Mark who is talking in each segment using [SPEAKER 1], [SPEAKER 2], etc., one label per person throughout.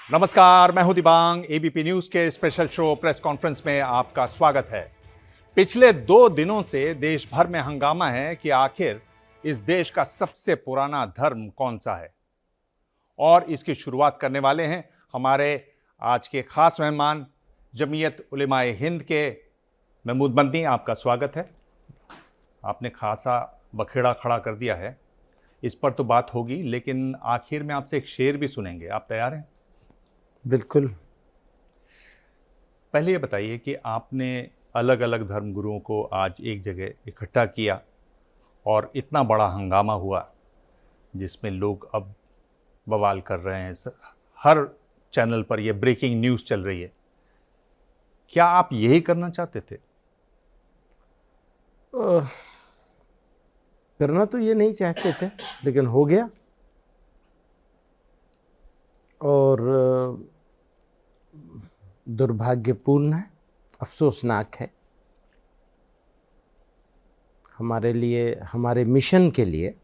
[SPEAKER 1] नमस्कार, मैं हूं दिबांग। एबीपी न्यूज के स्पेशल शो प्रेस कॉन्फ्रेंस में आपका स्वागत है। पिछले 2 दिनों से देश भर में हंगामा है कि आखिर इस देश का सबसे पुराना धर्म कौन सा है, और इसकी शुरुआत करने वाले हैं हमारे आज के खास मेहमान जमीयत उलेमाए हिंद के महमूद मदनी। आपका स्वागत है। आपने खासा बखेड़ा खड़ा कर दिया है, इस पर तो बात होगी, लेकिन आखिर में आपसे एक शेर भी सुनेंगे। आप तैयार हैं?
[SPEAKER 2] बिल्कुल।
[SPEAKER 1] पहले ये बताइए कि आपने अलग अलग धर्मगुरुओं को आज एक जगह इकट्ठा किया और इतना बड़ा हंगामा हुआ जिसमें लोग अब बवाल कर रहे हैं। हर चैनल पर ये ब्रेकिंग न्यूज़ चल रही है। क्या आप यही करना चाहते थे?
[SPEAKER 2] करना तो ये नहीं चाहते थे, लेकिन हो गया। और दुर्भाग्यपूर्ण है, अफसोसनाक है हमारे लिए, हमारे मिशन के लिए।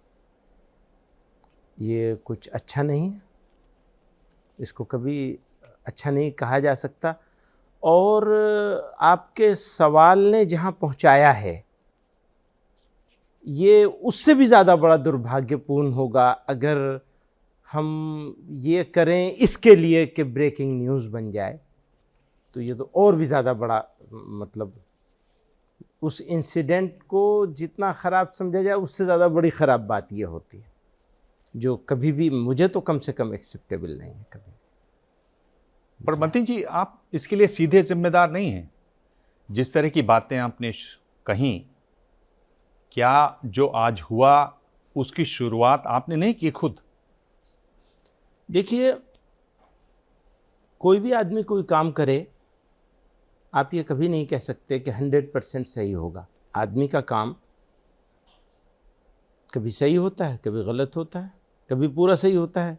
[SPEAKER 2] ये कुछ अच्छा नहीं है, इसको कभी अच्छा नहीं कहा जा सकता। और आपके सवाल ने जहाँ पहुँचाया है, ये उससे भी ज़्यादा बड़ा दुर्भाग्यपूर्ण होगा अगर हम ये करें इसके लिए कि ब्रेकिंग न्यूज़ बन जाए। तो ये तो और भी ज़्यादा बड़ा, मतलब उस इंसिडेंट को जितना ख़राब समझा जाए उससे ज़्यादा बड़ी ख़राब बात ये होती है, जो कभी भी, मुझे तो कम से कम एक्सेप्टेबल नहीं है कभी।
[SPEAKER 1] पर मदनी जी, आप इसके लिए सीधे जिम्मेदार नहीं हैं। जिस तरह की बातें आपने कहीं, क्या जो आज हुआ उसकी शुरुआत आपने नहीं की खुद?
[SPEAKER 2] देखिए, कोई भी आदमी कोई काम करे, आप ये कभी नहीं कह सकते कि 100% सही होगा। आदमी का काम कभी सही होता है, कभी गलत होता है, कभी पूरा सही होता है,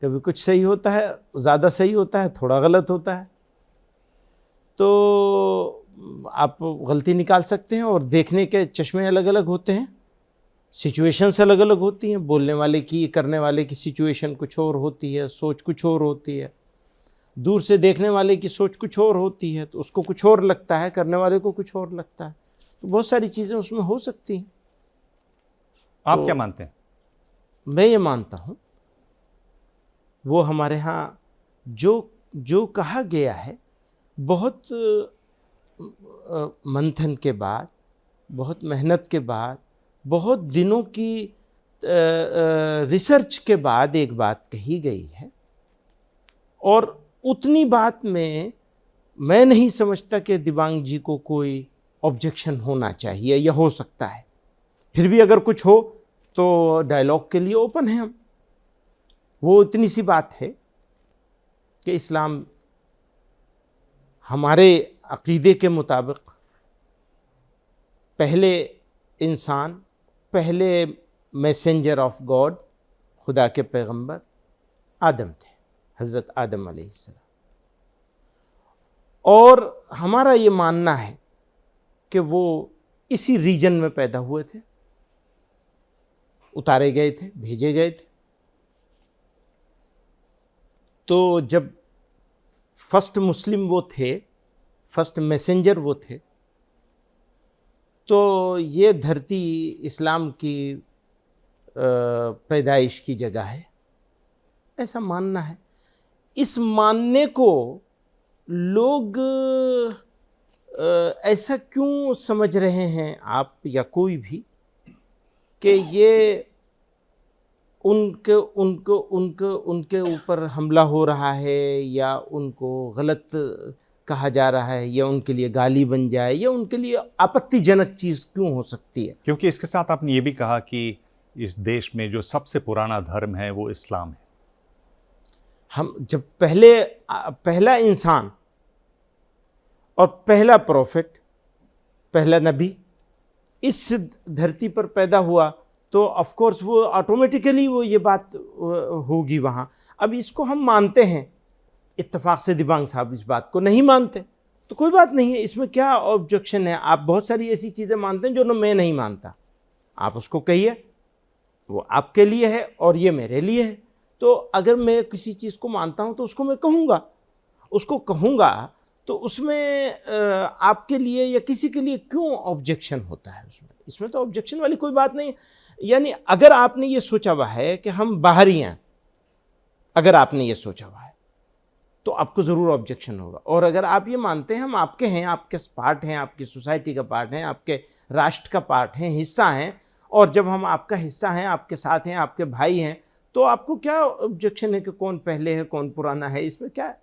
[SPEAKER 2] कभी कुछ सही होता है, ज़्यादा सही होता है, थोड़ा गलत होता है। तो आप गलती निकाल सकते हैं, और देखने के चश्मे अलग अलग होते हैं, सिचुएशंस अलग अलग होती हैं। बोलने वाले की, करने वाले की सिचुएशन कुछ और होती है, सोच कुछ और होती है। दूर से देखने वाले की सोच कुछ और होती है, तो उसको कुछ और लगता है, करने वाले को कुछ और लगता है। तो बहुत सारी चीज़ें उसमें हो सकती हैं।
[SPEAKER 1] आप
[SPEAKER 2] तो
[SPEAKER 1] क्या मानते हैं?
[SPEAKER 2] मैं ये मानता हूँ, वो हमारे यहाँ जो जो कहा गया है, बहुत मंथन के बाद, बहुत मेहनत के बाद, बहुत दिनों की रिसर्च के बाद एक बात कही गई है। और उतनी बात में मैं नहीं समझता कि दिबांग जी को कोई ऑब्जेक्शन होना चाहिए, या हो सकता है। फिर भी अगर कुछ हो तो डायलॉग के लिए ओपन है हम। वो इतनी सी बात है कि इस्लाम हमारे अकीदे के मुताबिक पहले इंसान, पहले मैसेंजर ऑफ गॉड, खुदा के पैगंबर आदम थे, हज़रत आदम अलैहिस्सलाम। और हमारा ये मानना है कि वो इसी रीजन में पैदा हुए थे, उतारे गए थे, भेजे गए थे। तो जब फर्स्ट मुस्लिम वो थे, फर्स्ट मैसेंजर वो थे, तो ये धरती इस्लाम की पैदाइश की जगह है, ऐसा मानना है। इस मानने को लोग ऐसा क्यों समझ रहे हैं, आप या कोई भी, कि ये उनके उनको उनके उनके ऊपर हमला हो रहा है, या उनको गलत कहा जा रहा है, या उनके लिए गाली बन जाए, या उनके लिए आपत्तिजनक चीज़ क्यों हो सकती है?
[SPEAKER 1] क्योंकि इसके साथ आपने ये भी कहा कि इस देश में जो सबसे पुराना धर्म है वो इस्लाम है।
[SPEAKER 2] हम जब पहला इंसान और पहला प्रॉफिट, पहला नबी इस धरती पर पैदा हुआ, तो ऑफ कोर्स वो ऑटोमेटिकली वो ये बात होगी वहाँ। अब इसको हम मानते हैं, इत्तेफाक से दिबांग साहब इस बात को नहीं मानते, तो कोई बात नहीं है, इसमें क्या ऑब्जेक्शन है? आप बहुत सारी ऐसी चीज़ें मानते हैं जो मैं नहीं मानता, आप उसको कहिए, वो आपके लिए है और ये मेरे लिए है। तो अगर मैं किसी चीज़ को मानता हूँ तो उसको मैं कहूँगा तो उसमें आपके लिए या किसी के लिए क्यों ऑब्जेक्शन होता है? इसमें तो ऑब्जेक्शन वाली कोई बात नहीं। यानी अगर आपने ये सोचा हुआ है कि हम बाहरी हैं, अगर आपने ये सोचा हुआ है तो आपको ज़रूर ऑब्जेक्शन होगा। और अगर आप ये मानते हैं हम आपके हैं, आपके पार्ट हैं, आपकी सोसाइटी का पार्ट हैं, आपके राष्ट्र का पार्ट हैं, हिस्सा हैं, और जब हम आपका हिस्सा हैं, आपके साथ हैं, आपके भाई हैं, तो आपको क्या ऑब्जेक्शन है कि कौन पहले है कौन पुराना है? इसमें क्या है?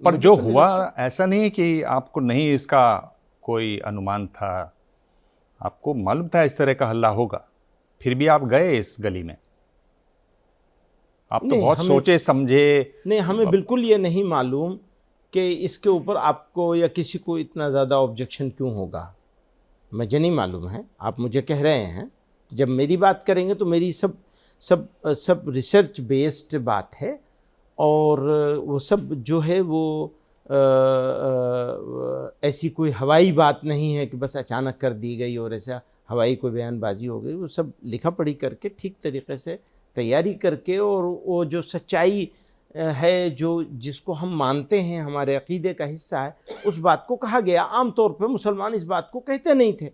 [SPEAKER 1] पर जो हुआ ऐसा नहीं कि आपको नहीं इसका कोई अनुमान था, आपको मालूम था इस तरह का हल्ला होगा, फिर भी आप गए इस गली में। आप तो बहुत सोचे समझे।
[SPEAKER 2] नहीं, हमें बिल्कुल ये नहीं मालूम कि इसके ऊपर आपको या किसी को इतना ज़्यादा ऑब्जेक्शन क्यों होगा, मुझे नहीं मालूम है। आप मुझे कह रहे हैं, जब मेरी बात करेंगे तो मेरी सब रिसर्च बेस्ड बात है, और वो सब जो है वो ऐसी कोई हवाई बात नहीं है कि बस अचानक कर दी गई और ऐसा हवाई कोई बयानबाजी हो गई। वो सब लिखा पढ़ी करके ठीक तरीके से तैयारी करके, और वो जो सच्चाई है जो जिसको हम मानते हैं हमारे अकीदे का हिस्सा है, उस बात को कहा गया। आमतौर पर मुसलमान इस बात को कहते नहीं थे,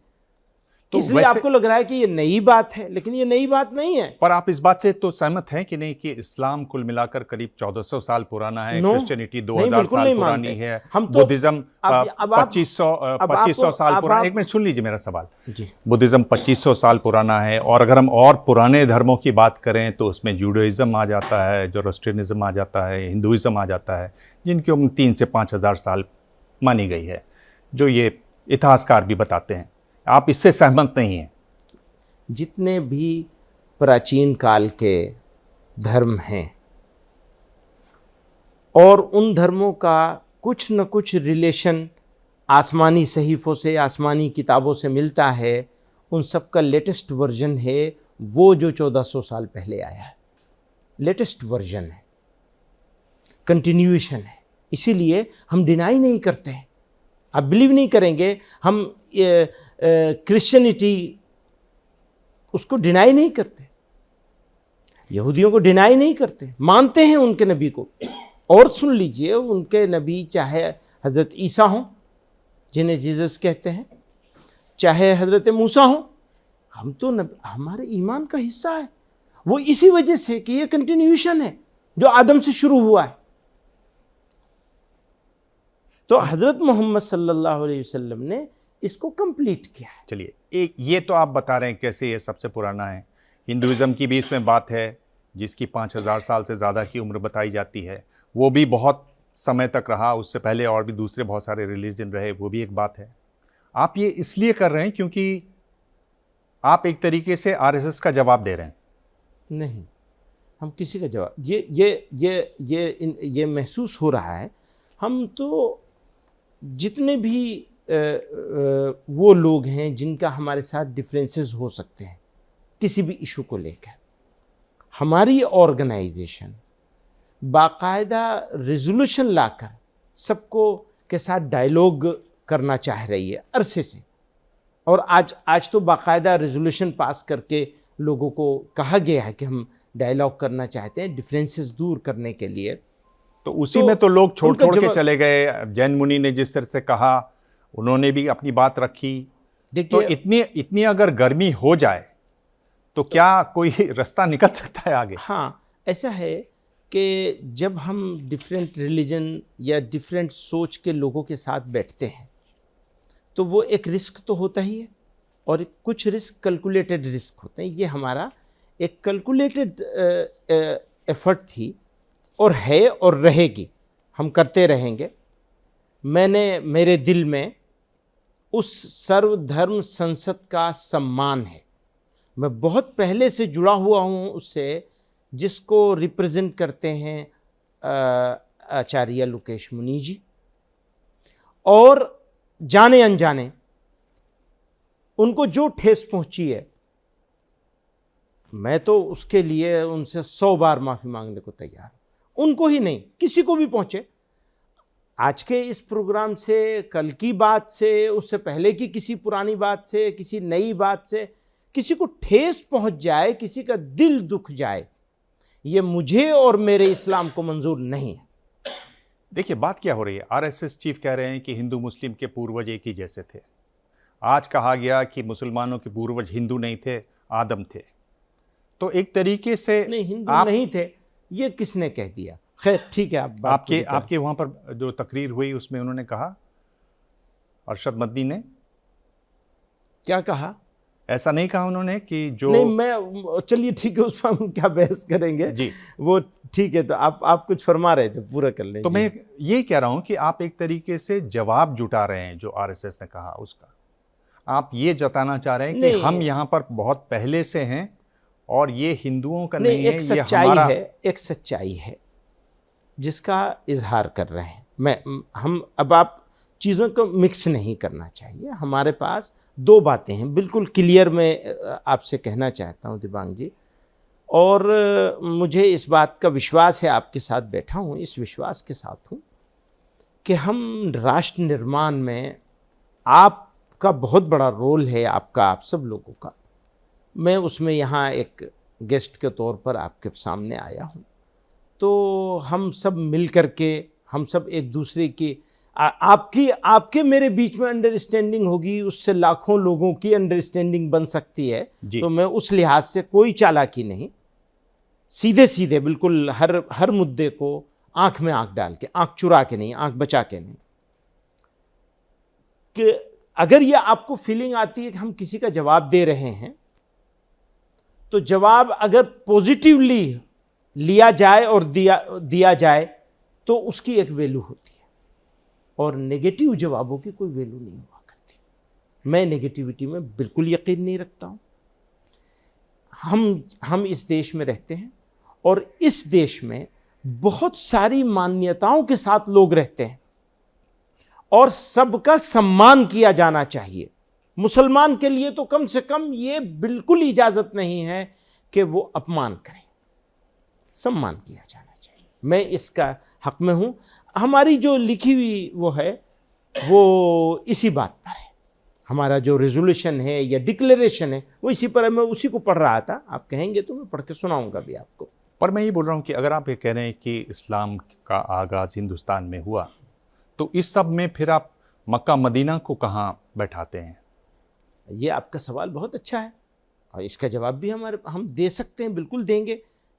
[SPEAKER 2] तो इसलिए आपको लग रहा है कि ये नई बात है, लेकिन ये नई बात नहीं है।
[SPEAKER 1] पर आप इस बात से तो सहमत हैं कि नहीं कि इस्लाम कुल मिलाकर करीब 1400 साल पुराना है, क्रिश्चियनिटी 2000 साल पुरानी है, बुद्धिज्म 2500 साल पुराना। एक मिनट सुन लीजिए मेरा सवाल जी। बुद्धिज्म 2500 साल पुराना है, और अगर हम और पुराने धर्मों की बात करें तो उसमें जूडाइज्म आ जाता है, जोरोस्ट्रियनिज्म आ जाता है, हिंदुइज्म आ जाता है, जिनकी उम्र 3 से 5000 साल मानी गई है, जो ये इतिहासकार भी बताते हैं। आप इससे सहमत नहीं हैं?
[SPEAKER 2] जितने भी प्राचीन काल के धर्म हैं और उन धर्मों का कुछ न कुछ रिलेशन आसमानी सहीफ़ों से, आसमानी किताबों से मिलता है, उन सब का लेटेस्ट वर्जन है वो जो 1400 साल पहले आया है। लेटेस्ट वर्जन है, कंटिन्यूएशन है। इसीलिए हम डिनाई नहीं करते हैं। आप बिलीव नहीं करेंगे, हम क्रिश्चियनिटी उसको डिनाई नहीं करते, यहूदियों को डिनाई नहीं करते, मानते हैं उनके नबी को। और सुन लीजिए, उनके नबी चाहे हज़रत ईसा हों जिन्हें जीसस कहते हैं, चाहे हज़रत मूसा हों, हम तो हमारे ईमान का हिस्सा है। वो इसी वजह से कि ये कंटिन्यूएशन है जो आदम से शुरू हुआ है। तो हज़रत मोहम्मद सल्लल्लाहु अलैहि वसल्लम ने इसको कंप्लीट किया है।
[SPEAKER 1] चलिए, एक ये तो आप बता रहे हैं कैसे ये सबसे पुराना है। हिंदुइज्म की भी इसमें बात है, जिसकी 5000 साल से ज़्यादा की उम्र बताई जाती है, वो भी बहुत समय तक रहा। उससे पहले और भी दूसरे बहुत सारे रिलीजन रहे, वो भी एक बात है। आप ये इसलिए कर रहे हैं क्योंकि आप एक तरीके से आरएसएस का जवाब दे रहे हैं?
[SPEAKER 2] नहीं, हम किसी का जवाब ये महसूस हो रहा है। हम तो जितने भी वो लोग हैं जिनका हमारे साथ डिफरेंसेस हो सकते हैं किसी भी इशू को लेकर, हमारी ऑर्गेनाइजेशन बाकायदा रेजोल्यूशन लाकर सबको के साथ डायलॉग करना चाह रही है अरसे से। और आज तो बाकायदा रेजोल्यूशन पास करके लोगों को कहा गया है कि हम डायलॉग करना चाहते हैं डिफरेंसेस दूर करने के लिए।
[SPEAKER 1] तो उसी में तो लोग छोड़ के चले गए। जैन मुनि ने जिस तरह से कहा, उन्होंने भी अपनी बात रखी। तो इतनी अगर गर्मी हो जाए तो क्या कोई रास्ता निकल सकता है आगे?
[SPEAKER 2] हाँ, ऐसा है कि जब हम डिफरेंट रिलीजन या डिफरेंट सोच के लोगों के साथ बैठते हैं तो वो एक रिस्क तो होता ही है, और कुछ रिस्क कैलकुलेटेड रिस्क होते हैं। ये हमारा एक कैलकुलेटेड एफर्ट थी और है और रहेगी, हम करते रहेंगे। मेरे दिल में उस सर्वधर्म संसद का सम्मान है। मैं बहुत पहले से जुड़ा हुआ हूँ उससे, जिसको रिप्रेजेंट करते हैं आचार्य लोकेश मुनि जी, और जाने अनजाने उनको जो ठेस पहुंची है, मैं तो उसके लिए उनसे 100 बार माफ़ी मांगने को तैयार हूँ। उनको ही नहीं, किसी को भी पहुंचे। आज के इस प्रोग्राम से, कल की बात से, उससे पहले की किसी पुरानी बात से, किसी नई बात से किसी को ठेस पहुंच जाए, किसी का दिल दुख जाए, ये मुझे और मेरे इस्लाम को मंजूर नहीं है।
[SPEAKER 1] देखिए बात क्या हो रही है, आरएसएस चीफ कह रहे हैं कि हिंदू मुस्लिम के पूर्वज एक ही जैसे थे। आज कहा गया कि मुसलमानों के पूर्वज हिंदू नहीं थे, आदम थे। तो एक तरीके से
[SPEAKER 2] नहीं, हिंदू नहीं थे, ये किसने कह दिया? खैर ठीक है, आप बात
[SPEAKER 1] आपके वहां पर जो तकरीर हुई उसमें उन्होंने कहा, अरशद मदनी ने
[SPEAKER 2] क्या कहा?
[SPEAKER 1] ऐसा नहीं कहा उन्होंने कि जो
[SPEAKER 2] नहीं, मैं चलिए ठीक है, उस पर हम क्या बहस करेंगे
[SPEAKER 1] जी,
[SPEAKER 2] वो ठीक है। तो आप कुछ फरमा रहे थे, पूरा कर लें।
[SPEAKER 1] तो मैं ये कह रहा हूं कि आप एक तरीके से जवाब जुटा रहे हैं जो आरएसएस ने कहा उसका। आप ये जताना चाह रहे हैं कि हम यहाँ पर बहुत पहले से हैं और ये हिंदुओं का नहीं है,
[SPEAKER 2] एक
[SPEAKER 1] ये
[SPEAKER 2] सच्चाई
[SPEAKER 1] हमारा
[SPEAKER 2] है, एक सच्चाई है जिसका इजहार कर रहे हैं। हम अब आप चीज़ों को मिक्स नहीं करना चाहिए। हमारे पास दो बातें हैं, बिल्कुल क्लियर मैं आपसे कहना चाहता हूं दिबांग जी, और मुझे इस बात का विश्वास है, आपके साथ बैठा हूं इस विश्वास के साथ हूं कि हम राष्ट्र निर्माण में आपका बहुत बड़ा रोल है, आप सब लोगों का। मैं उसमें यहाँ एक गेस्ट के तौर पर आपके सामने आया हूँ, तो हम सब मिल कर के, हम सब एक दूसरे की आपके मेरे बीच में अंडरस्टैंडिंग होगी, उससे लाखों लोगों की अंडरस्टैंडिंग बन सकती है। तो मैं उस लिहाज से कोई चालाकी नहीं, सीधे सीधे बिल्कुल हर मुद्दे को आंख में आंख डाल के, आंख चुरा के नहीं, आंख बचा के नहीं। कि अगर ये आपको फीलिंग आती है कि हम किसी का जवाब दे रहे हैं, तो जवाब अगर पॉजिटिवली लिया जाए और दिया जाए तो उसकी एक वैल्यू होती है, और नेगेटिव जवाबों की कोई वैल्यू नहीं हुआ करती। मैं नेगेटिविटी में बिल्कुल यकीन नहीं रखता हूं। हम इस देश में रहते हैं और इस देश में बहुत सारी मान्यताओं के साथ लोग रहते हैं और सबका सम्मान किया जाना चाहिए। मुसलमान के लिए तो कम से कम ये बिल्कुल इजाजत नहीं है कि वो अपमान करें, सम्मान किया जाना चाहिए। मैं इसका हक में हूं। हमारी जो लिखी हुई वो है, वो इसी बात पर है। हमारा जो रेजोल्यूशन है या डिक्लेरेशन है वो इसी पर है। मैं उसी को पढ़ रहा था, आप कहेंगे तो मैं पढ़ के सुनाऊंगा भी आपको।
[SPEAKER 1] पर मैं ये बोल रहा हूँ कि अगर आप ये कह रहे हैं कि इस्लाम का आगाज़ हिंदुस्तान में हुआ, तो इस सब में फिर आप मक्का मदीना को कहाँ बैठाते हैं?
[SPEAKER 2] ये आपका सवाल बहुत अच्छा है और इसका जवाब भी हम दे सकते हैं, बिल्कुल देंगे।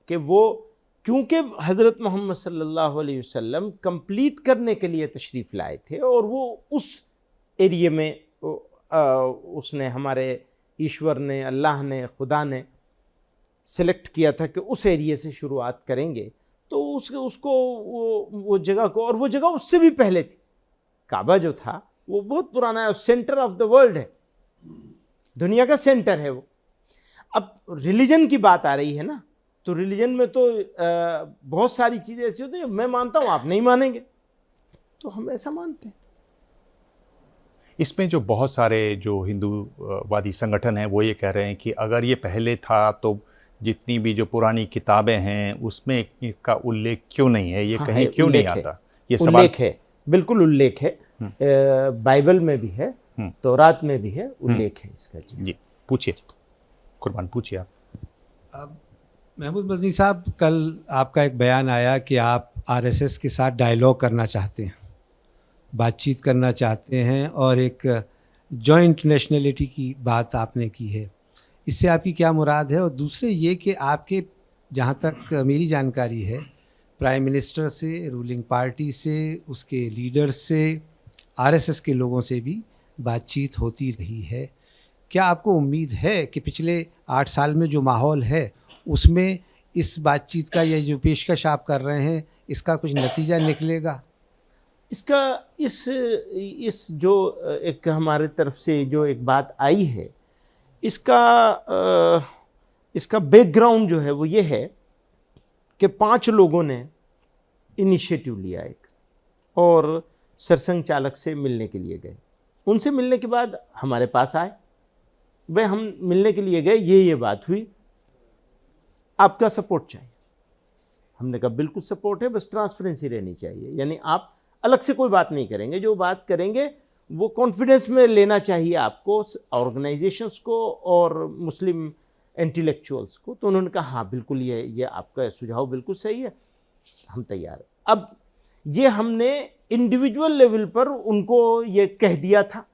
[SPEAKER 2] कि वो क्योंकि हज़रत मोहम्मद सल्लल्लाहु अलैहि वसल्लम कंप्लीट करने के लिए तशरीफ़ लाए थे और वो उस एरिए में उसने, हमारे ईश्वर ने, अल्लाह ने, खुदा ने सेलेक्ट किया था कि उस एरिए से शुरुआत करेंगे। तो उसको वो जगह को, और वो जगह उससे भी पहले थी। काबा जो था वो बहुत पुराना है, सेंटर ऑफ द वर्ल्ड है, दुनिया का सेंटर है वो। अब रिलीजन की बात आ रही है ना, तो रिलीजन में तो बहुत सारी चीज़ें ऐसी होती हैं, मैं मानता हूँ आप नहीं मानेंगे, तो हम ऐसा मानते हैं।
[SPEAKER 1] इसमें जो बहुत सारे जो हिंदूवादी संगठन हैं वो ये कह रहे हैं कि अगर ये पहले था तो जितनी भी जो पुरानी किताबें हैं उसमें इसका उल्लेख क्यों नहीं है, ये कहीं क्यों नहीं आता? ये सवाल
[SPEAKER 2] उल्लेख है, बिल्कुल उल्लेख है। बाइबल में भी है, तौरात में भी है, उल्लेख है इसका।
[SPEAKER 1] जी पूछिए कुर्बान, पूछिए आप।
[SPEAKER 3] महमूद मदनी साहब, कल आपका एक बयान आया कि आप आरएसएस के साथ डायलॉग करना चाहते हैं, बातचीत करना चाहते हैं, और एक जॉइंट नेशनलिटी की बात आपने की है। इससे आपकी क्या मुराद है? और दूसरे ये कि आपके, जहाँ तक मेरी जानकारी है, प्राइम मिनिस्टर से, रूलिंग पार्टी से, उसके लीडर्स से, आरएसएस के लोगों से भी बातचीत होती रही है। क्या आपको उम्मीद है कि पिछले 8 साल में जो माहौल है उसमें इस बातचीत का, या जो पेशकश आप कर रहे हैं, इसका कुछ नतीजा निकलेगा?
[SPEAKER 2] इसका इस जो एक हमारे तरफ से जो एक बात आई है, इसका बैकग्राउंड जो है वो ये है कि 5 लोगों ने इनिशिएटिव लिया एक, और सरसंघ चालक से मिलने के लिए गए। उनसे मिलने के बाद हमारे पास आए, वह हम मिलने के लिए गए, ये बात हुई, आपका सपोर्ट चाहिए। हमने कहा बिल्कुल सपोर्ट है, बस ट्रांसपेरेंसी रहनी चाहिए, यानी आप अलग से कोई बात नहीं करेंगे, जो बात करेंगे वो कॉन्फिडेंस में लेना चाहिए आपको, ऑर्गेनाइजेशंस को और मुस्लिम इंटेलेक्चुअल्स को, तो उन्होंने कहा हाँ बिल्कुल ये आपका सुझाव बिल्कुल सही है, हम तैयार हैं। अब ये हमने इंडिविजुअल लेवल पर उनको ये कह दिया था।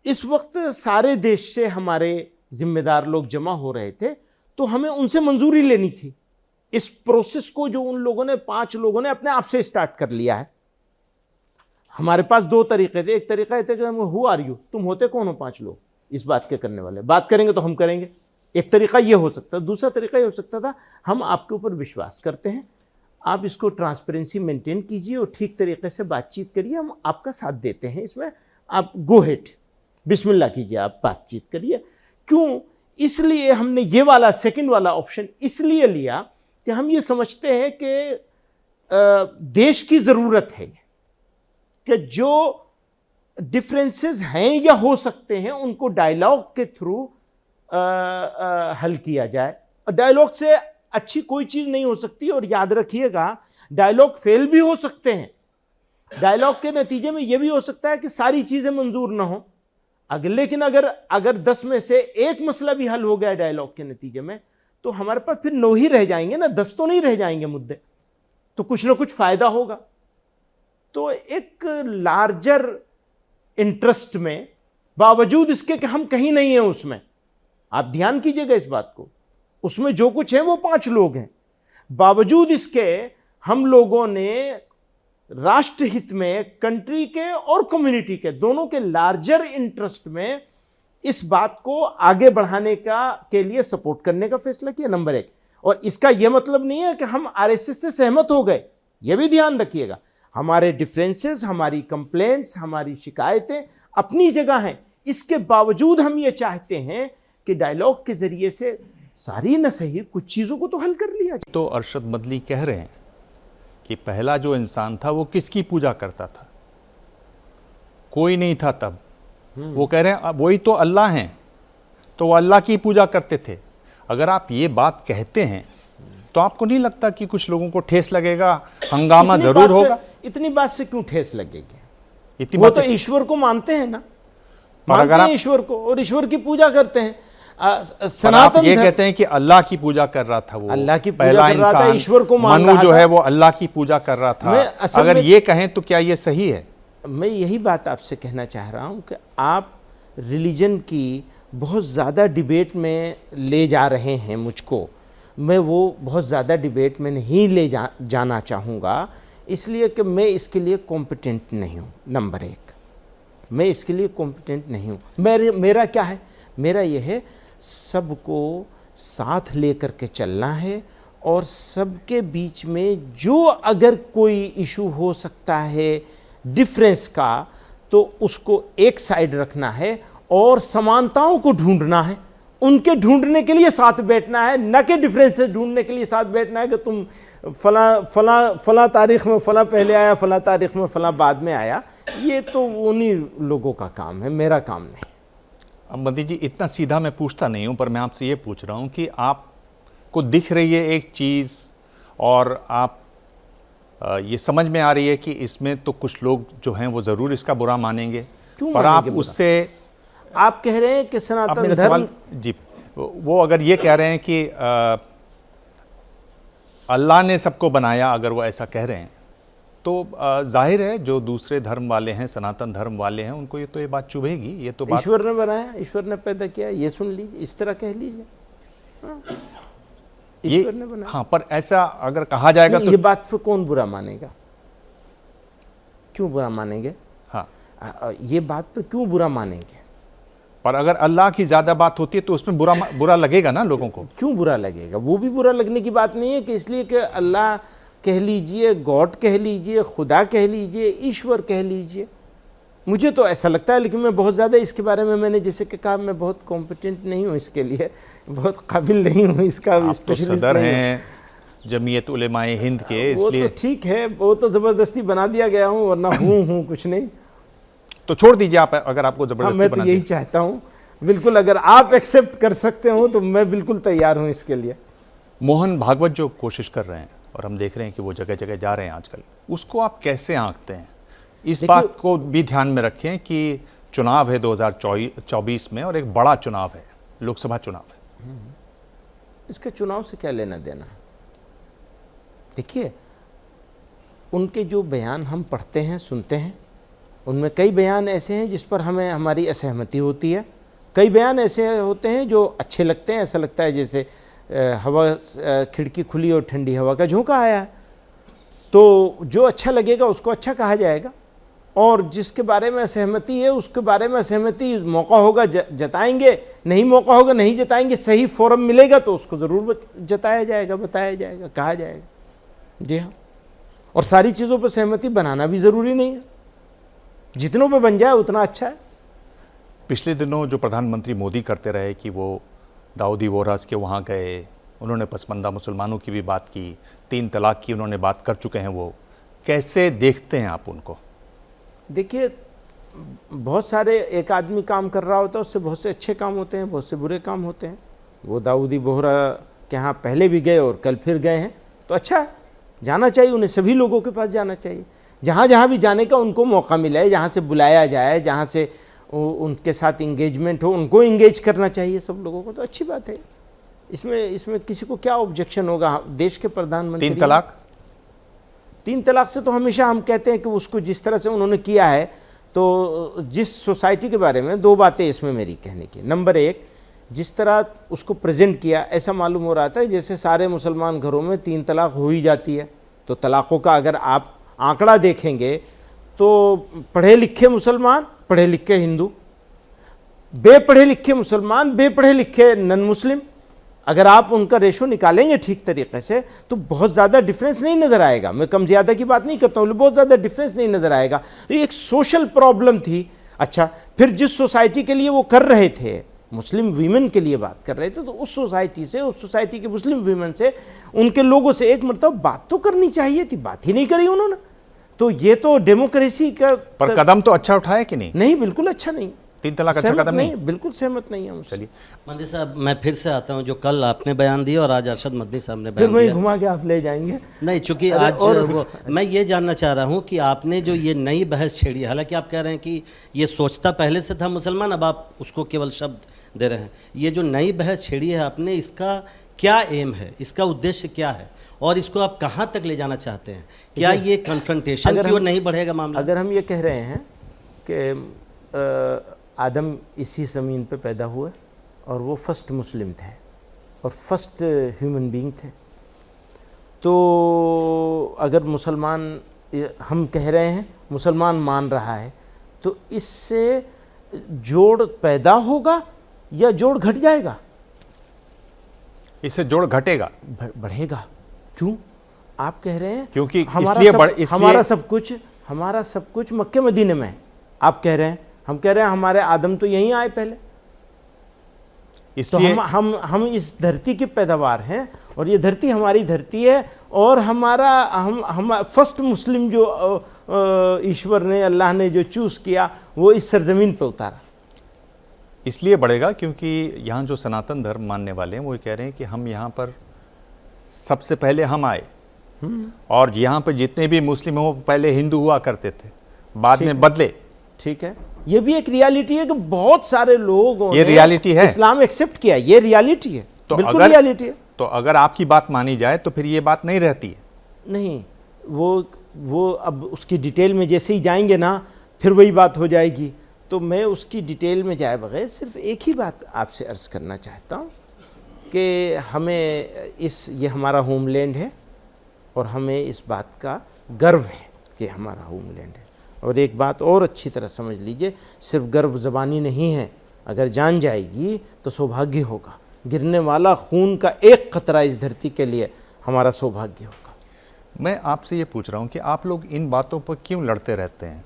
[SPEAKER 2] इस वक्त सारे देश से हमारे जिम्मेदार लोग जमा हो रहे थे, तो हमें उनसे मंजूरी लेनी थी इस प्रोसेस को जो उन लोगों ने 5 लोगों ने अपने आप से स्टार्ट कर लिया है। हमारे पास 2 तरीके थे। एक तरीका ये था कि हु आर यू, तुम होते कौन हो 5 लोग इस बात के करने वाले, बात करेंगे तो हम करेंगे। एक तरीका ये हो सकता था। दूसरा तरीका ये हो सकता था हम आपके ऊपर विश्वास करते हैं, आप इसको ट्रांसपेरेंसी मेंटेन कीजिए और ठीक तरीके से बातचीत करिए, हम आपका साथ देते हैं इसमें, आप गो हेड, बिस्मिल्लाह कीजिए, आप बातचीत करिए। क्यों? इसलिए हमने ये वाला सेकंड वाला ऑप्शन इसलिए लिया कि हम ये समझते हैं कि देश की ज़रूरत है कि जो डिफरेंसेस हैं या हो सकते हैं उनको डायलॉग के थ्रू हल किया जाए। और डायलॉग से अच्छी कोई चीज़ नहीं हो सकती, और याद रखिएगा डायलॉग फेल भी हो सकते हैं। डायलॉग के नतीजे में यह भी हो सकता है कि सारी चीज़ें मंजूर ना हो, लेकिन अगर 10 में से 1 मसला भी हल हो गया डायलॉग के नतीजे में, तो हमारे पास फिर 9 ही रह जाएंगे ना, 10 तो नहीं रह जाएंगे मुद्दे, तो कुछ ना कुछ फायदा होगा। तो एक लार्जर इंटरेस्ट में, बावजूद इसके कि हम कहीं नहीं हैं उसमें, आप ध्यान कीजिएगा इस बात को, उसमें जो कुछ है वो 5 लोग हैं, बावजूद इसके हम लोगों ने राष्ट्र हित में, कंट्री के और कम्युनिटी के दोनों के लार्जर इंटरेस्ट में इस बात को आगे बढ़ाने के लिए सपोर्ट करने का फैसला किया, नंबर 1। और इसका यह मतलब नहीं है कि हम आरएसएस से सहमत हो गए, यह भी ध्यान रखिएगा। हमारे डिफरेंसेस, हमारी कंप्लेंट्स, हमारी शिकायतें अपनी जगह हैं, इसके बावजूद हम ये चाहते हैं कि डायलॉग के जरिए से सारी न सही कुछ चीज़ों को तो हल कर लिया जाए।
[SPEAKER 1] तो अरशद मदली कह रहे हैं कि पहला जो इंसान था वो किसकी पूजा करता था? कोई नहीं था तब। वो कह रहे हैं वही तो अल्लाह हैं, तो वो अल्लाह की पूजा करते थे। अगर आप ये बात कहते हैं तो आपको नहीं लगता कि कुछ लोगों को ठेस लगेगा, हंगामा जरूर होगा?
[SPEAKER 2] इतनी बात से क्यों ठेस लगेगी?
[SPEAKER 1] इतनी
[SPEAKER 2] वो
[SPEAKER 1] बात
[SPEAKER 2] तो
[SPEAKER 1] से
[SPEAKER 2] ईश्वर को मानते हैं ना,
[SPEAKER 1] मानते हैं
[SPEAKER 2] ईश्वर को और ईश्वर की पूजा करते हैं।
[SPEAKER 1] सनातन ये कहते हैं कि अल्लाह की पूजा कर रहा था, वो
[SPEAKER 2] अल्लाह की पूजा
[SPEAKER 1] पहला
[SPEAKER 2] कर रहा था,
[SPEAKER 1] इंसान
[SPEAKER 2] ईश्वर को मान
[SPEAKER 1] मनु
[SPEAKER 2] रहा
[SPEAKER 1] जो
[SPEAKER 2] था।
[SPEAKER 1] है वो अल्लाह की पूजा कर रहा था। अगर ये कहें तो क्या ये सही है?
[SPEAKER 2] मैं यही बात आपसे कहना चाह रहा हूं कि आप रिलीजन की बहुत ज़्यादा डिबेट में ले जा रहे हैं मुझको। मैं वो बहुत ज़्यादा डिबेट में नहीं जाना चाहूँगा, इसलिए कि मैं इसके लिए कॉम्पिटेंट नहीं हूँ। नंबर 1, मैं इसके लिए कॉम्पिटेंट नहीं हूँ। मेरा क्या है? मेरा ये है सबको साथ लेकर के चलना है, और सबके बीच में जो अगर कोई इशू हो सकता है डिफरेंस का, तो उसको एक साइड रखना है और समानताओं को ढूंढना है, उनके ढूंढने के लिए साथ बैठना है, न कि डिफरेंसेस ढूंढने के लिए साथ बैठना है कि तुम फला तारीख में फला पहले आया, फला तारीख में फला बाद में आया। ये तो उन्हीं लोगों का काम है, मेरा काम नहीं।
[SPEAKER 1] अब मदी जी, इतना सीधा मैं पूछता नहीं हूँ, पर मैं आपसे ये पूछ रहा हूँ कि आपको दिख रही है एक चीज़ और आप ये समझ में आ रही है कि इसमें तो कुछ लोग जो हैं वो ज़रूर इसका बुरा मानेंगे, पर आप उससे
[SPEAKER 2] आप कह रहे हैं कि सनातन धर्म
[SPEAKER 1] जी, वो अगर ये कह रहे हैं कि अल्लाह ने सबको बनाया, अगर वो ऐसा कह रहे हैं, तो जाहिर है जो दूसरे धर्म वाले हैं, सनातन धर्म वाले हैं, उनको ये बात चुभेगी। ये तो बात
[SPEAKER 2] ईश्वर ने बनाया, ईश्वर ने पैदा किया, ये सुन लीजिए, इस तरह कह लीजिए। ईश्वर ने बनाया।
[SPEAKER 1] हाँ, पर ऐसा अगर कहा जाएगा तो
[SPEAKER 2] ये बात पे कौन बुरा मानेगा? क्यों बुरा मानेंगे?
[SPEAKER 1] हाँ,
[SPEAKER 2] ये बात पे क्यों बुरा मानेंगे?
[SPEAKER 1] पर अगर अल्लाह की ज़्यादा बात होती है तो उसमें बुरा लगेगा ना लोगों को।
[SPEAKER 2] क्यों बुरा लगेगा? वो भी बुरा लगने की बात नहीं है कि इसलिए कि अल्लाह कह लीजिए, गॉड कह लीजिए, खुदा कह लीजिए, ईश्वर कह लीजिए, मुझे तो ऐसा लगता है। लेकिन मैं बहुत ज़्यादा इसके बारे में, मैंने जैसे कि कहा, मैं बहुत कॉम्पिटेंट नहीं हूँ इसके लिए, बहुत काबिल नहीं हूँ इसका स्पेशलिस्ट।
[SPEAKER 1] सदर हैं जमीयत उलेमाए हिंद के, इसलिए
[SPEAKER 2] वो तो ठीक है, वो तो ज़बरदस्ती बना दिया गया हूँ, वरना हूँ कुछ नहीं।
[SPEAKER 1] तो छोड़ दीजिए आप, अगर आपको ज़बरदस्ती
[SPEAKER 2] मैं तो यही चाहता हूँ, बिल्कुल। अगर आप एक्सेप्ट कर सकते हो तो मैं बिल्कुल तैयार हूँ इसके लिए।
[SPEAKER 1] मोहन भागवत जो कोशिश कर रहे हैं, और हम देख रहे हैं कि वो जगह जगह जा रहे हैं आजकल, उसको आप कैसे आंकते हैं? इस बात को भी ध्यान में रखें कि चुनाव है 2024 में, और एक बड़ा चुनाव है, लोकसभा चुनाव है।
[SPEAKER 2] इसके चुनाव से क्या लेना देना। देखिए, उनके जो बयान हम पढ़ते हैं, सुनते हैं, उनमें कई बयान ऐसे हैं जिस पर हमें हमारी असहमति होती है, कई बयान ऐसे होते हैं जो अच्छे लगते हैं, ऐसा लगता है जैसे हवा, खिड़की खुली और ठंडी हवा का झोंका आया है। तो जो अच्छा लगेगा उसको अच्छा कहा जाएगा, और जिसके बारे में असहमति है उसके बारे में असहमति, मौका होगा जताएंगे, नहीं मौका होगा नहीं जताएंगे, सही फोरम मिलेगा तो उसको ज़रूर जताया जाएगा, बताया जाएगा, कहा जाएगा। जी हाँ, और सारी चीज़ों पर सहमति बनाना भी ज़रूरी नहीं है, जितनों पे बन जाए उतना अच्छा है।
[SPEAKER 1] पिछले दिनों जो प्रधानमंत्री मोदी करते रहे कि वो दाऊदी बोहरास के वहाँ गए, उन्होंने पसमानदा मुसलमानों की भी बात की, 3 तलाक की उन्होंने बात कर चुके हैं, वो कैसे देखते हैं आप उनको?
[SPEAKER 2] देखिए, बहुत सारे, एक आदमी काम कर रहा होता है उससे बहुत से अच्छे काम होते हैं, बहुत से बुरे काम होते हैं। वो दाऊदी बोहरा के यहाँ पहले भी गए और कल फिर गए हैं, तो अच्छा है, जाना चाहिए उन्हें, सभी लोगों के पास जाना चाहिए, जहाँ जहाँ भी जाने का उनको मौका मिला है, जहाँ से बुलाया जाए, जहाँ से उनके साथ इंगेजमेंट हो, उनको इंगेज करना चाहिए सब लोगों को, तो अच्छी बात है। इसमें किसी को क्या ऑब्जेक्शन होगा? देश के प्रधानमंत्री
[SPEAKER 1] 3 तलाक,
[SPEAKER 2] 3 तलाक से तो हमेशा हम कहते हैं कि उसको जिस तरह से उन्होंने किया है, तो जिस सोसाइटी के बारे में 2 बातें इसमें मेरी कहने की। नंबर 1, जिस तरह उसको प्रेजेंट किया, ऐसा मालूम हो रहा था जैसे सारे मुसलमान घरों में 3 तलाक हो ही जाती है। तो तलाक़ों का अगर आप आंकड़ा देखेंगे तो पढ़े लिखे मुसलमान, पढ़े लिखे हिंदू, बेपढ़े लिखे मुसलमान, बेपढ़े लिखे नन मुस्लिम, अगर आप उनका रेशो निकालेंगे ठीक तरीके से तो बहुत ज़्यादा डिफरेंस नहीं नज़र आएगा। मैं कम ज़्यादा की बात नहीं करता हूँ, बहुत ज़्यादा डिफरेंस नहीं नज़र आएगा। तो ये एक सोशल प्रॉब्लम थी। अच्छा, फिर जिस सोसाइटी के लिए वो कर रहे थे, मुस्लिम वीमेन के लिए बात कर रहे थे, तो उस सोसाइटी से, उस सोसाइटी के मुस्लिम वीमेन से, उनके लोगों से एक मरतबा बात तो करनी चाहिए थी, बात ही नहीं करी उन्होंने। तो ये तो डेमोक्रेसी का
[SPEAKER 1] पर कदम तो अच्छा उठाया कि नहीं?
[SPEAKER 2] नहीं, बिल्कुल अच्छा नहीं।
[SPEAKER 1] 3 तलाक अच्छा कदम नहीं?
[SPEAKER 2] बिल्कुल सहमत नहीं है मुझसे।
[SPEAKER 1] चलिए
[SPEAKER 4] मंदी साहब, मैं फिर से आता हूँ, जो कल आपने बयान दिया और आज अरशद मदनी साहब ने
[SPEAKER 2] फिर
[SPEAKER 4] बयान
[SPEAKER 2] वही
[SPEAKER 4] दिया,
[SPEAKER 2] घुमा के आप ले जाएंगे।
[SPEAKER 4] नहीं, चूंकि आज वो, मैं ये जानना चाह रहा हूँ कि आपने जो ये नई बहस छेड़ी, हालांकि आप कह रहे हैं कि ये सोचता पहले से था मुसलमान, अब आप उसको केवल शब्द दे रहे हैं, ये जो नई बहस छेड़ी है आपने, इसका क्या एम है, इसका उद्देश्य क्या है, और इसको आप कहाँ तक ले जाना चाहते हैं? क्या ये कन्फ्रंटेशन की ओर नहीं बढ़ेगा मामला?
[SPEAKER 2] अगर हम ये कह रहे हैं कि आदम इसी ज़मीन पे पैदा हुए और वो फर्स्ट मुस्लिम थे और फर्स्ट ह्यूमन बीइंग थे, तो अगर मुसलमान, हम कह रहे हैं, मुसलमान मान रहा है, तो इससे जोड़ पैदा होगा या जोड़ घट जाएगा?
[SPEAKER 1] इससे जोड़ घटेगा,
[SPEAKER 2] बढ़ेगा। क्यों? आप कह रहे हैं
[SPEAKER 1] क्योंकि
[SPEAKER 2] हमारा सब कुछ मक्के मदीने में है। आप कह रहे हैं, हम कह रहे हैं हमारे आदम तो यहीं आए पहले,
[SPEAKER 1] इसलिए
[SPEAKER 2] तो हम इस धरती की पैदावार हैं और ये धरती हमारी धरती है, और हम फर्स्ट मुस्लिम जो ईश्वर ने, अल्लाह ने जो चूज़ किया वो इस सरजमीन पे उतारा।
[SPEAKER 1] इसलिए बढ़ेगा क्योंकि यहाँ जो सनातन धर्म मानने वाले हैं वो कह रहे हैं कि हम यहाँ पर सबसे पहले हम आए, और यहाँ पर जितने भी मुस्लिम हो पहले हिंदू हुआ करते थे, बाद में बदले।
[SPEAKER 2] ठीक है, ये भी एक रियलिटी है कि बहुत सारे लोग,
[SPEAKER 1] ये रियलिटी है,
[SPEAKER 2] इस्लाम एक्सेप्ट किया, ये रियलिटी है,
[SPEAKER 1] तो
[SPEAKER 2] बिल्कुल रियलिटी है।
[SPEAKER 1] तो अगर आपकी बात मानी जाए तो फिर ये बात नहीं रहती है।
[SPEAKER 2] नहीं, वो अब उसकी डिटेल में जैसे ही जाएंगे ना, फिर वही बात हो जाएगी। तो मैं उसकी डिटेल में जाए बगैर सिर्फ एक ही बात आपसे अर्ज़ करना चाहता हूँ कि हमें ये हमारा होमलैंड है और हमें इस बात का गर्व है कि हमारा होमलैंड है। और एक बात और अच्छी तरह समझ लीजिए, सिर्फ गर्व ज़बानी नहीं है, अगर जान जाएगी तो सौभाग्य होगा। गिरने वाला खून का एक कतरा इस धरती के लिए हमारा सौभाग्य होगा।
[SPEAKER 1] मैं आपसे ये पूछ रहा हूँ कि आप लोग इन बातों पर क्यों लड़ते रहते हैं?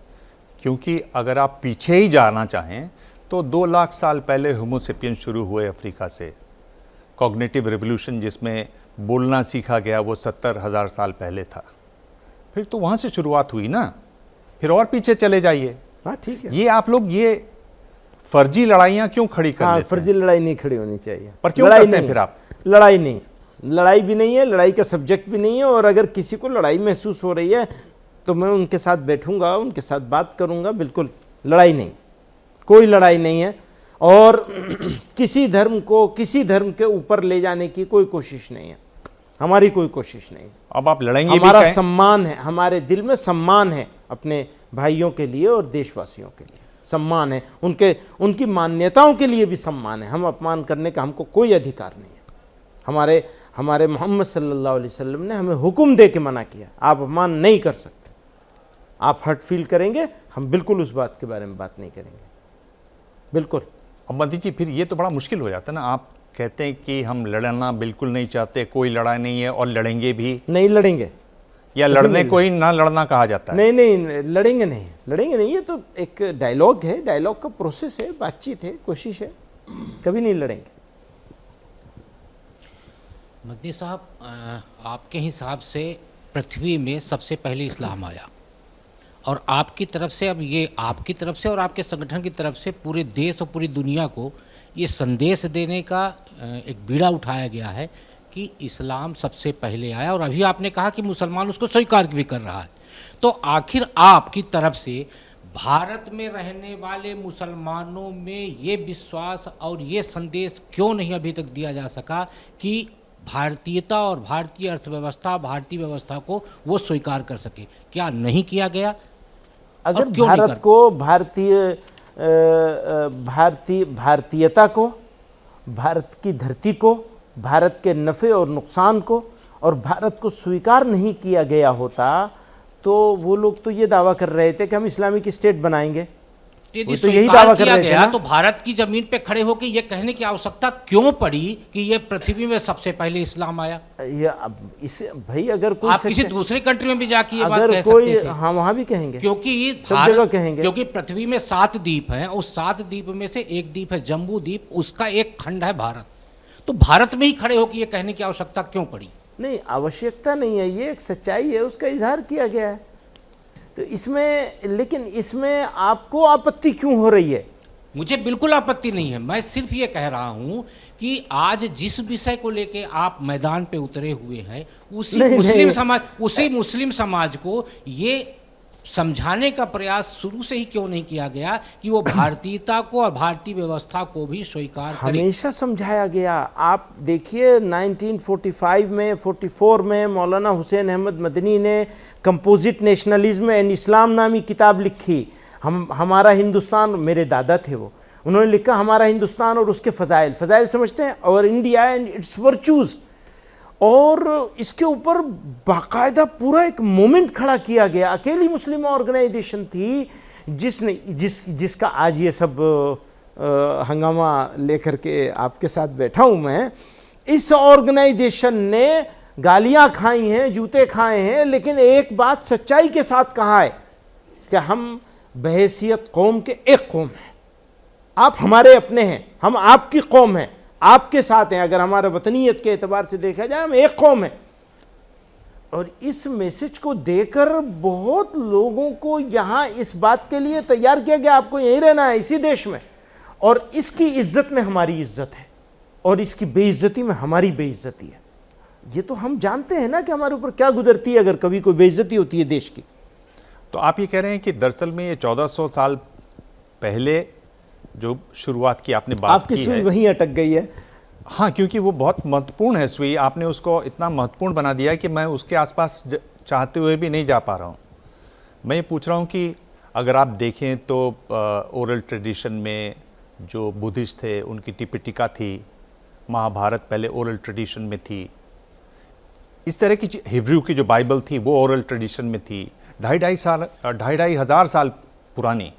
[SPEAKER 1] क्योंकि अगर आप पीछे ही जाना चाहें तो 2 लाख साल पहले होमो सेपियंस शुरू हुए अफ्रीका से। कॉग्निटिव रिवोल्यूशन जिसमें बोलना सीखा गया वो 70,000 साल पहले था। फिर तो वहाँ से शुरुआत हुई ना, फिर और पीछे चले जाइए।
[SPEAKER 2] हाँ ठीक है,
[SPEAKER 1] ये आप लोग ये फर्जी लड़ाइयाँ क्यों खड़ी कर लेते हैं?
[SPEAKER 2] फर्जी लड़ाई नहीं खड़ी होनी चाहिए।
[SPEAKER 1] पर क्यों करते हैं फिर आप?
[SPEAKER 2] लड़ाई नहीं, लड़ाई भी नहीं है, लड़ाई का सब्जेक्ट भी नहीं है। और अगर किसी को लड़ाई महसूस हो रही है तो मैं उनके साथ बैठूंगा, उनके साथ बात करूंगा। बिल्कुल लड़ाई नहीं, कोई लड़ाई नहीं है। और किसी धर्म को किसी धर्म के ऊपर ले जाने की कोई कोशिश नहीं है, हमारी कोई कोशिश नहीं है।
[SPEAKER 1] अब आप लड़ेंगे भी
[SPEAKER 2] हमारा
[SPEAKER 1] कहें?
[SPEAKER 2] सम्मान है, हमारे दिल में सम्मान है अपने भाइयों के लिए और देशवासियों के लिए सम्मान है, उनकी मान्यताओं के लिए भी सम्मान है। हम अपमान करने का हमको कोई अधिकार नहीं है। हमारे मोहम्मद सल्लल्लाहु अलैहि वसल्लम ने हमें हुक्म दे के मना किया, आप अपमान नहीं कर सकते। आप हर्ट फील करेंगे, हम बिल्कुल उस बात के बारे में बात नहीं करेंगे, बिल्कुल।
[SPEAKER 1] अब मोदी जी फिर ये तो बड़ा मुश्किल हो जाता है ना, आप कहते हैं कि हम लड़ना बिल्कुल नहीं चाहते, कोई लड़ाई नहीं है और लड़ेंगे भी,
[SPEAKER 2] नहीं लड़ेंगे,
[SPEAKER 1] या लड़ने को ही ना लड़ना कहा जाता है?
[SPEAKER 2] नहीं लड़ेंगे नहीं, ये तो एक डायलॉग है, डायलॉग का प्रोसेस है, बातचीत है, कोशिश है, कभी नहीं लड़ेंगे।
[SPEAKER 5] मदनी साहब, आपके हिसाब से पृथ्वी में सबसे पहले इस्लाम आया, और आपकी तरफ से, अब ये आपकी तरफ से और आपके संगठन की तरफ से पूरे देश और पूरी दुनिया को ये संदेश देने का एक बीड़ा उठाया गया है कि इस्लाम सबसे पहले आया, और अभी आपने कहा कि मुसलमान उसको स्वीकार भी कर रहा है। तो आखिर आपकी तरफ से भारत में रहने वाले मुसलमानों में ये विश्वास और ये संदेश क्यों नहीं अभी तक दिया जा सका कि भारतीयता और भारतीय अर्थव्यवस्था, भारतीय व्यवस्था को वो स्वीकार कर सके? क्या नहीं किया गया?
[SPEAKER 2] अगर
[SPEAKER 5] क्यों नहीं
[SPEAKER 2] भारत को भारतीयता को, भारत की धरती को, भारत के नफ़े और नुकसान को और भारत को स्वीकार नहीं किया गया होता तो वो लोग तो ये दावा कर रहे थे कि हम इस्लामिक स्टेट बनाएंगे। वो तो यही दावा कर रहे थे ना।
[SPEAKER 5] तो भारत की जमीन पे खड़े होकर ये कहने की आवश्यकता क्यों पड़ी कि ये पृथ्वी में सबसे पहले इस्लाम आया?
[SPEAKER 2] इसे भाई, अगर कोई
[SPEAKER 5] आप किसी दूसरे कंट्री में भी जाके ये बात
[SPEAKER 2] अगर
[SPEAKER 5] कह
[SPEAKER 2] कोई,
[SPEAKER 5] सकते थे।
[SPEAKER 2] हाँ वहां भी कहेंगे,
[SPEAKER 5] क्योंकि
[SPEAKER 2] सब जगह कहेंगे।
[SPEAKER 5] क्योंकि पृथ्वी में 7 द्वीप हैं, उस 7 द्वीप में से एक द्वीप है जम्बू द्वीप, उसका एक खंड है भारत। तो भारत में ही खड़े होकर ये कहने की आवश्यकता क्यों पड़ी?
[SPEAKER 2] नहीं, आवश्यकता नहीं है, ये एक सच्चाई है, उसका इजहार किया गया है। तो लेकिन इसमें आपको आपत्ति क्यों हो रही है?
[SPEAKER 5] मुझे बिल्कुल आपत्ति नहीं है, मैं सिर्फ ये कह रहा हूं कि आज जिस विषय को लेके आप मैदान पे उतरे हुए हैं, उसी मुस्लिम समाज को ये समझाने का प्रयास शुरू से ही क्यों नहीं किया गया कि वो भारतीयता को और भारतीय व्यवस्था को भी स्वीकार करे?
[SPEAKER 2] हमेशा समझाया गया। आप देखिए 1945 में, 44 में मौलाना हुसैन अहमद मदनी ने कंपोजिट नेशनलिज्म एंड इस्लाम नामी किताब लिखी। हमारा हिंदुस्तान, मेरे दादा थे वो, उन्होंने लिखा हमारा हिंदुस्तान और उसके फ़ज़ाइल समझते हैं, और इंडिया एंड इट्स वर्चूज़। और इसके ऊपर बाकायदा पूरा एक मूवमेंट खड़ा किया गया। अकेली मुस्लिम ऑर्गेनाइजेशन थी जिसका आज ये सब हंगामा लेकर के आपके साथ बैठा हूँ मैं। इस ऑर्गेनाइजेशन ने गालियाँ खाई हैं, जूते खाए हैं, लेकिन एक बात सच्चाई के साथ कहा है कि हम बहैसियत कौम के एक कौम हैं, आप हमारे अपने हैं, हम आपकी कौम हैं, आपके साथ हैं। अगर हमारा वतनीयत के एतबार से देखा जाए, हम एक कौम है। और इस मैसेज को देकर बहुत लोगों को यहाँ इस बात के लिए तैयार किया गया, आपको यहीं रहना है, इसी देश में, और इसकी इज्जत में हमारी इज्जत है और इसकी बेइज्जती में हमारी बेइज्जती है। ये तो हम जानते हैं ना कि हमारे ऊपर क्या गुजरती है अगर कभी कोई बेइज्जती होती है देश की।
[SPEAKER 1] तो आप ये कह रहे हैं कि दरअसल में ये 1400 साल पहले जो शुरुआत की आपने बात
[SPEAKER 2] आपकी
[SPEAKER 1] की
[SPEAKER 2] सुई
[SPEAKER 1] है,
[SPEAKER 2] वहीं अटक गई है।
[SPEAKER 1] हाँ, क्योंकि वो बहुत महत्वपूर्ण है सुई, आपने उसको इतना महत्वपूर्ण बना दिया कि मैं उसके आसपास चाहते हुए भी नहीं जा पा रहा हूँ। मैं ये पूछ रहा हूँ कि अगर आप देखें तो ओरल ट्रेडिशन में जो बुद्धिस्ट थे उनकी टिपिटिका थी, महाभारत पहले ओरल ट्रेडिशन में थी, इस तरह की हिब्रू की जो बाइबल थी वो ओरल ट्रेडिशन में थी, 2,500 हजार साल पुरानी।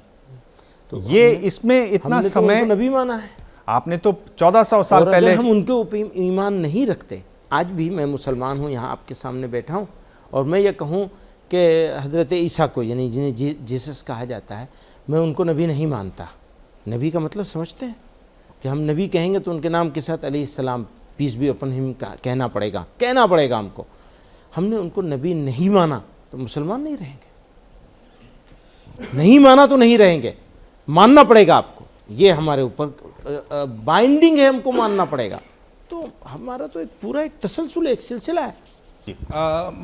[SPEAKER 1] तो ये इसमें इतना समय
[SPEAKER 2] नबी माना है
[SPEAKER 1] आपने तो 1400 साल पहले।
[SPEAKER 2] हम उनके ऊपर ईमान नहीं रखते, आज भी मैं मुसलमान हूँ, यहाँ आपके सामने बैठा हूँ, और मैं ये कहूँ कि हज़रत ईसा को, यानी जिन्हें जीसस कहा जाता है, मैं उनको नबी नहीं मानता। नबी का मतलब समझते हैं कि हम नबी कहेंगे तो उनके नाम के साथ अलैहिस्सलाम, पीस बी अपन हिम का कहना पड़ेगा हमको। हमने उनको नबी नहीं माना तो मुसलमान नहीं रहेंगे, नहीं माना तो नहीं रहेंगे, मानना पड़ेगा आपको, ये हमारे ऊपर बाइंडिंग है, हमको मानना पड़ेगा। तो हमारा तो एक पूरा एक तसलसल, एक सिलसिला है,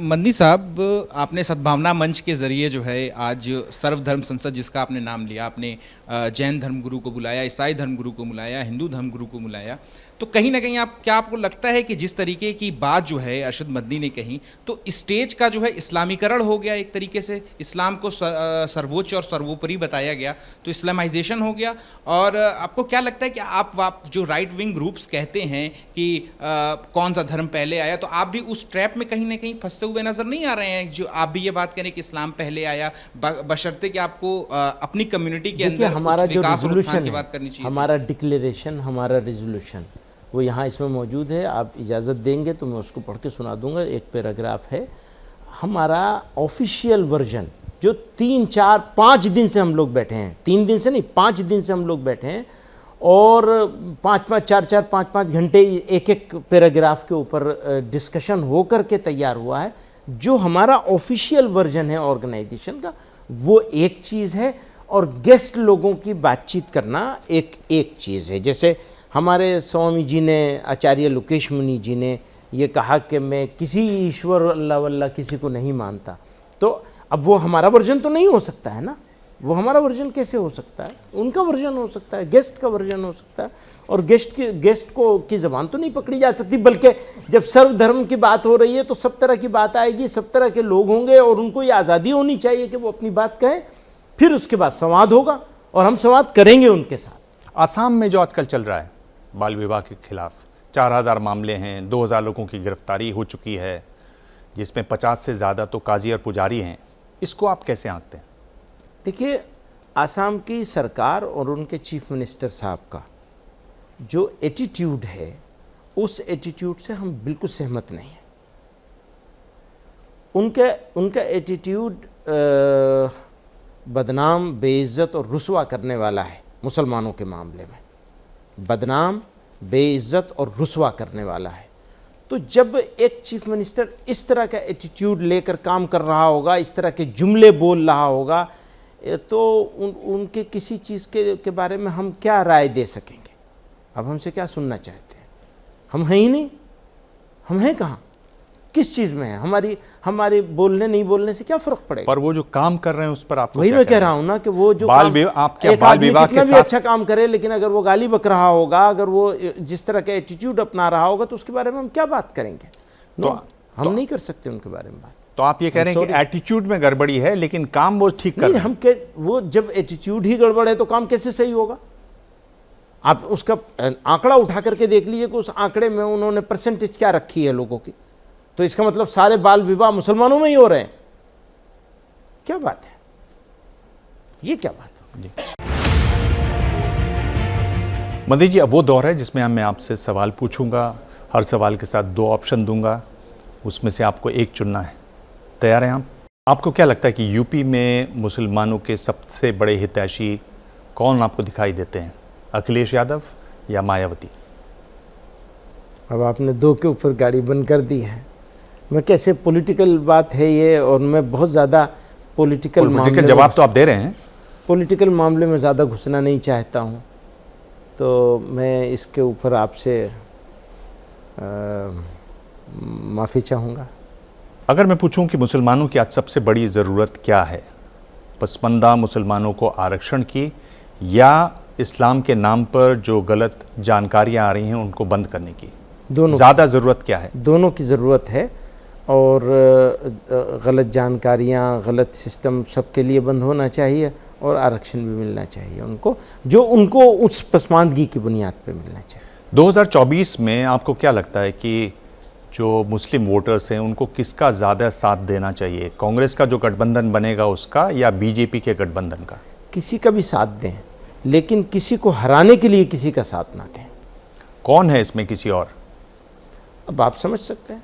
[SPEAKER 6] मंदी साहब, आपने सद्भावना मंच के ज़रिए जो है आज सर्वधर्म संसद जिसका आपने नाम लिया, आपने जैन धर्मगुरु को बुलाया, ईसाई धर्मगुरु को बुलाया, हिंदू धर्मगुरु को बुलाया, तो कहीं ना कहीं आपको लगता है कि जिस तरीके की बात जो है अरशद मदनी ने कही, तो स्टेज का जो है इस्लामीकरण हो गया, एक तरीके से इस्लाम को सर्वोच्च और सर्वोपरि बताया गया, तो इस्लामाइजेशन हो गया। और आपको क्या लगता है कि आप जो राइट विंग ग्रुप्स कहते हैं कि कौन सा धर्म पहले आया, तो आप भी उस ट्रैप में कहीं ना कहीं फंसते हुए नजर नहीं आ रहे हैं, जो आप भी ये बात करें कि इस्लाम पहले आया, बशर्ते कि आपको अपनी कम्युनिटी के अंदर
[SPEAKER 2] हमारा जो
[SPEAKER 6] विकास और उत्थान
[SPEAKER 2] रेजोल्यूशन
[SPEAKER 6] की
[SPEAKER 2] है,
[SPEAKER 6] बात करनी चाहिए।
[SPEAKER 2] हमारा डिक्लेरेशन, हमारा रेजोल्यूशन वो यहाँ इसमें मौजूद है। आप इजाज़त देंगे तो मैं उसको पढ़ के सुना दूंगा। एक पैराग्राफ है हमारा ऑफिशियल वर्जन, जो 3-4-5 दिन से हम लोग बैठे हैं, 3 दिन से नहीं 5 दिन से हम लोग बैठे हैं, और 5-5 घंटे एक पैराग्राफ के ऊपर डिस्कशन हो कर के तैयार हुआ है। जो हमारा ऑफिशियल वर्जन है ऑर्गेनाइजेशन का, वो एक चीज़ है, और गेस्ट लोगों की बातचीत करना एक चीज़ है। जैसे हमारे स्वामी जी ने, आचार्य लोकेश मुनि जी ने ये कहा कि मैं किसी ईश्वर अल्लाह वल्लाह किसी को नहीं मानता, तो अब वो हमारा वर्जन तो नहीं हो सकता है ना, वो हमारा वर्जन कैसे हो सकता है? उनका वर्जन हो सकता है, गेस्ट का वर्जन हो सकता है, और गेस्ट की ज़बान तो नहीं पकड़ी जा सकती। बल्कि जब सर्वधर्म की बात हो रही है तो सब तरह की बात आएगी, सब तरह के लोग होंगे, और उनको ये आज़ादी होनी चाहिए कि वो अपनी बात कहें। फिर उसके बाद संवाद होगा, और हम संवाद करेंगे उनके साथ।
[SPEAKER 1] आसाम में जो आजकल चल रहा है बाल विवाह के खिलाफ 4000 मामले हैं, 2000 लोगों की गिरफ्तारी हो चुकी है, जिसमें 50 से ज़्यादा तो काजी और पुजारी हैं, इसको आप कैसे आंकते हैं?
[SPEAKER 2] देखिए, आसाम की सरकार और उनके चीफ मिनिस्टर साहब का जो एटीट्यूड है, उस एटीट्यूड से हम बिल्कुल सहमत नहीं हैं। उनका एटीट्यूड बदनाम, बेइज्जत और रुसवा करने वाला है। मुसलमानों के मामले में बदनाम, बेइज्जत और रुसवा करने वाला है। तो जब एक चीफ मिनिस्टर इस तरह का एटीट्यूड लेकर काम कर रहा होगा, इस तरह के जुमले बोल रहा होगा, तो उनके किसी चीज़ के बारे में हम क्या राय दे सकेंगे? अब हमसे क्या सुनना चाहते हैं? हम हैं ही नहीं, हम हैं कहाँ, किस चीज़ में है? हमारी बोलने नहीं बोलने से क्या फ़र्क पड़ेगा?
[SPEAKER 1] पर वो जो काम कर रहे हैं उस पर आप
[SPEAKER 2] वही मैं कह रहा हूँ ना कि वो जो
[SPEAKER 1] बाल विवाह
[SPEAKER 2] कितना भी अच्छा काम करे, लेकिन अगर वो गाली बक रहा होगा, अगर वो जिस तरह का एटीट्यूड अपना रहा होगा, तो उसके बारे में हम क्या बात करेंगे? हम नहीं कर सकते उनके बारे में बात।
[SPEAKER 1] तो आप ये कह रहे हैं कि एटीट्यूड में गड़बड़ी है, लेकिन काम वो ठीक कर रहे हैं।
[SPEAKER 2] वो जब एटीट्यूड ही गड़बड़ है तो काम कैसे सही होगा? आप उसका आंकड़ा उठा करके देख लीजिए कि उस आंकड़े में उन्होंने परसेंटेज क्या रखी है लोगों की, तो इसका मतलब सारे बाल विवाह मुसलमानों में ही हो रहे हैं। क्या बात है, ये क्या बात है?
[SPEAKER 1] मंदी जी, अब वो दौर है जिसमें मैं आपसे सवाल पूछूंगा, हर सवाल के साथ 2 ऑप्शन दूंगा, उसमें से आपको एक चुनना है। तैयार हैं आप? आपको क्या लगता है कि यूपी में मुसलमानों के सबसे बड़े हितैषी कौन आपको दिखाई देते हैं, अखिलेश यादव या मायावती?
[SPEAKER 2] अब आपने 2 के ऊपर गाड़ी बंद कर दी है। मैं कैसे, पॉलिटिकल बात है ये, और मैं बहुत ज़्यादा पॉलिटिकल
[SPEAKER 1] जवाब तो आप दे रहे हैं,
[SPEAKER 2] पॉलिटिकल मामले में ज़्यादा घुसना नहीं चाहता हूँ, तो मैं इसके ऊपर आपसे माफ़ी चाहूँगा।
[SPEAKER 1] अगर मैं पूछूं कि मुसलमानों की आज सबसे बड़ी ज़रूरत क्या है, पसमानदा मुसलमानों को आरक्षण की, या इस्लाम के नाम पर जो गलत जानकारियां आ रही हैं उनको बंद करने की?
[SPEAKER 2] दोनों
[SPEAKER 1] ज़्यादा ज़रूरत क्या है?
[SPEAKER 2] दोनों की ज़रूरत है, और गलत जानकारियां, गलत सिस्टम सबके लिए बंद होना चाहिए, और आरक्षण भी मिलना चाहिए उनको, जो उनको उस पसमानदगी की बुनियाद पे मिलना चाहिए।
[SPEAKER 1] 2024 में आपको क्या लगता है कि जो मुस्लिम वोटर्स हैं उनको किसका ज़्यादा साथ देना चाहिए, कांग्रेस का जो गठबंधन बनेगा उसका, या बीजेपी के गठबंधन का?
[SPEAKER 2] किसी का भी साथ दें, लेकिन किसी को हराने के लिए किसी का साथ ना दें।
[SPEAKER 1] कौन है इसमें किसी और?
[SPEAKER 2] अब आप समझ सकते हैं,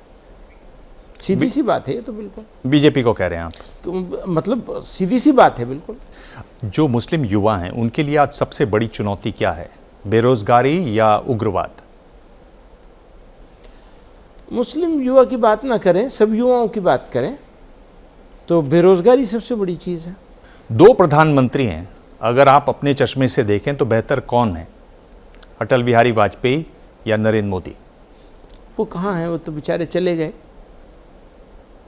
[SPEAKER 2] सीधी सी बात है ये तो। बिल्कुल
[SPEAKER 1] बीजेपी को कह रहे हैं आप?
[SPEAKER 2] तो मतलब सीधी सी बात है बिल्कुल।
[SPEAKER 1] जो मुस्लिम युवा हैं उनके लिए आज सबसे बड़ी चुनौती क्या है, बेरोजगारी या उग्रवाद?
[SPEAKER 2] मुस्लिम युवा की बात ना करें, सब युवाओं की बात करें, तो बेरोजगारी सबसे बड़ी चीज़ है।
[SPEAKER 1] 2 प्रधानमंत्री हैं, अगर आप अपने चश्मे से देखें तो बेहतर कौन है, अटल बिहारी वाजपेयी या नरेंद्र मोदी?
[SPEAKER 2] वो कहाँ हैं, वो तो बेचारे चले गए।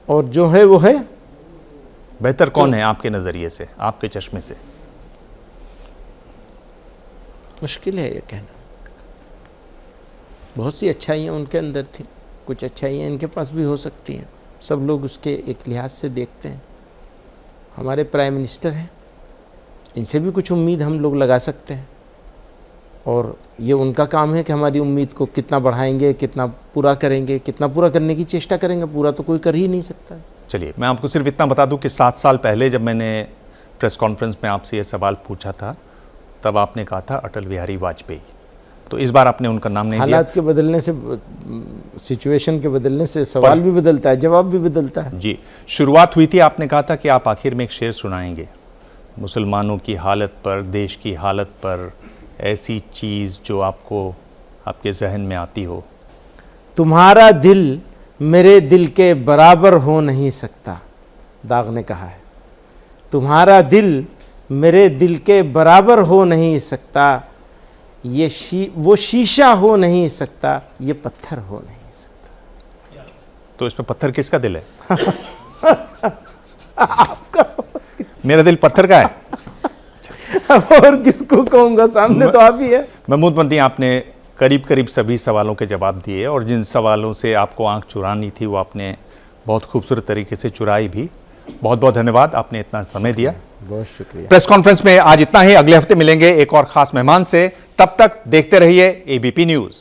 [SPEAKER 2] और जो है वो है।
[SPEAKER 1] बेहतर कौन है आपके नज़रिए से, आपके चश्मे से?
[SPEAKER 2] मुश्किल है ये कहना। बहुत सी अच्छाइयाँ उनके अंदर थी, कुछ अच्छाइयाँ इनके पास भी हो सकती हैं, सब लोग उसके एक लिहाज से देखते हैं। हमारे प्राइम मिनिस्टर हैं, इनसे भी कुछ उम्मीद हम लोग लगा सकते हैं, और ये उनका काम है कि हमारी उम्मीद को कितना बढ़ाएंगे, कितना पूरा करेंगे, कितना पूरा करने की चेष्टा करेंगे। पूरा तो कोई कर ही नहीं सकता।
[SPEAKER 1] चलिए, मैं आपको सिर्फ इतना बता दूं कि 7 साल पहले जब मैंने प्रेस कॉन्फ्रेंस में आपसे ये सवाल पूछा था, तब आपने कहा था अटल बिहारी वाजपेयी। तो इस बार आपने उनका नाम नहीं दिया।
[SPEAKER 2] हालात के बदलने से, सिचुएशन के बदलने से सवाल भी बदलता है, जवाब भी बदलता है।
[SPEAKER 1] जी, शुरुआत हुई थी, आपने कहा था कि आप आखिर में एक शेर सुनाएंगे मुसलमानों की हालत पर, देश की हालत पर, ऐसी चीज़ जो आपको आपके जहन में आती हो।
[SPEAKER 2] तुम्हारा दिल मेरे दिल के बराबर हो नहीं सकता, दाग ने कहा है। तुम्हारा दिल मेरे दिल के बराबर हो नहीं सकता, ये वो शीशा हो नहीं सकता, ये पत्थर हो नहीं सकता।
[SPEAKER 1] तो इसमें पत्थर किसका दिल है? मेरा दिल पत्थर का है।
[SPEAKER 2] और किसको कहूँगा, सामने तो आप ही है।
[SPEAKER 1] महमूद मदनी, आपने करीब करीब सभी सवालों के जवाब दिए, और जिन सवालों से आपको आंख चुरानी थी वो आपने बहुत खूबसूरत तरीके से चुराई भी। बहुत बहुत धन्यवाद, आपने इतना समय दिया।
[SPEAKER 2] बहुत शुक्रिया।
[SPEAKER 1] प्रेस कॉन्फ्रेंस में आज इतना ही। अगले हफ्ते मिलेंगे एक और खास मेहमान से। तब तक देखते रहिए एबीपी न्यूज़।